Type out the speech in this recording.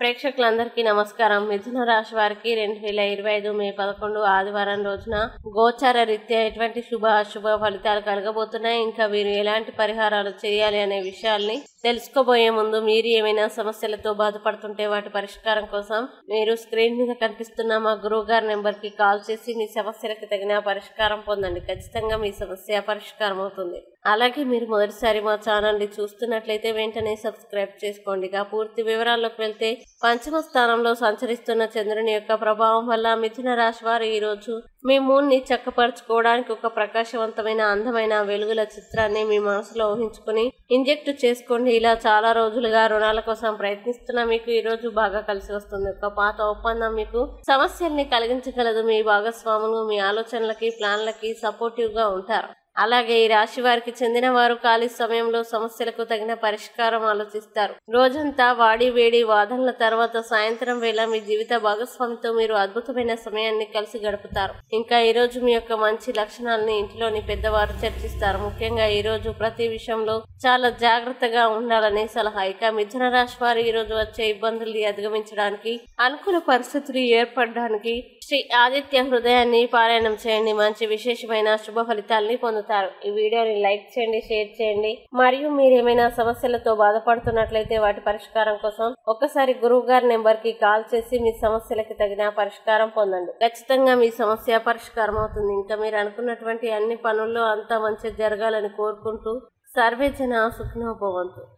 ప్రేక్షకులందరికీ నమస్కారం. మిథున రాశి వారికి 2025 మే 11 ఆదివారం రోజున గోచార రీత్యా ఎటువంటి శుభ అశుభ ఫలితాలు కలగబోతున్నాయి, ఇంకా వీరు ఎలాంటి పరిహారాలు చేయాలి అనే విషయాల్ని తెలుసుకోబోయే ముందు మీరు ఏమైనా సమస్యలతో బాధపడుతుంటే వాటి పరిష్కారం కోసం మీరు స్క్రీన్ మీద కనిపిస్తున్న మా గురువు గారి నెంబర్ కి కాల్ చేసి మీ సమస్యలకు తగిన పరిష్కారం పొందండి. ఖచ్చితంగా మీ సమస్య పరిష్కారం అవుతుంది. అలాగే మీరు మొదటిసారి మా ఛానల్ ని చూస్తున్నట్లయితే వెంటనే సబ్స్క్రైబ్ చేసుకోండి. ఇక పూర్తి వివరాల్లోకి వెళ్తే, పంచమ స్థానంలో సంచరిస్తున్న చంద్రుని యొక్క ప్రభావం వల్ల మిథున రాశి వారు ఈ రోజు మీ మూడ్ ని చక్కపరచుకోవడానికి ఒక ప్రకాశవంతమైన అందమైన వెలుగుల చిత్రాన్ని మీ మనసులో ఊహించుకుని ఇంజెక్ట్ చేసుకోండి. ఇలా చాలా రోజులుగా రుణాల కోసం ప్రయత్నిస్తున్న మీకు ఈ రోజు బాగా కలిసి వస్తుంది. ఒక పాత ఒప్పందం మీకు సమస్యల్ని కలిగించగలదు. మీ భాగస్వాములు మీ ఆలోచనలకి ప్లాన్లకి సపోర్టివ్ గా ఉంటారు. అలాగే ఈ రాశి వారికి చెందిన వారు ఖాళీ సమయంలో సమస్యలకు తగిన పరిష్కారం ఆలోచిస్తారు. రోజంతా వాడి వేడి వాదనల తర్వాత సాయంత్రం వేళ మీ జీవిత భాగస్వామితో మీరు అద్భుతమైన సమయాన్ని కలిసి గడుపుతారు. ఇంకా ఈ రోజు మీ యొక్క మంచి లక్షణాలని ఇంట్లోని పెద్దవారు చర్చిస్తారు. ముఖ్యంగా ఈ రోజు ప్రతి విషయంలో చాలా జాగ్రత్తగా ఉండాలనే సలహా. ఇక మిథున రాశి వారు ఈ రోజు వచ్చే ఇబ్బందుల్ని అధిగమించడానికి, అనుకూల పరిస్థితులు ఏర్పడడానికి శ్రీ ఆదిత్య హృదయాన్ని పారాయణం చేయండి. మంచి విశేషమైన శుభ ఫలితాలని పొందుతారు. ఈ వీడియోని లైక్ చేయండి, షేర్ చేయండి. మరియు మీరు ఏమైనా సమస్యలతో బాధపడుతున్నట్లయితే వాటి పరిష్కారం కోసం ఒక్కసారి గురువు గారి నెంబర్ కి కాల్ చేసి మీ సమస్యలకి తగిన పరిష్కారం పొందండి. ఖచ్చితంగా మీ సమస్య పరిష్కారం అవుతుంది. ఇంకా మీరు అనుకున్నటువంటి అన్ని పనుల్లో అంతా మంచి జరగాలని కోరుకుంటూ సర్వే జన సుఖినో భవంతు.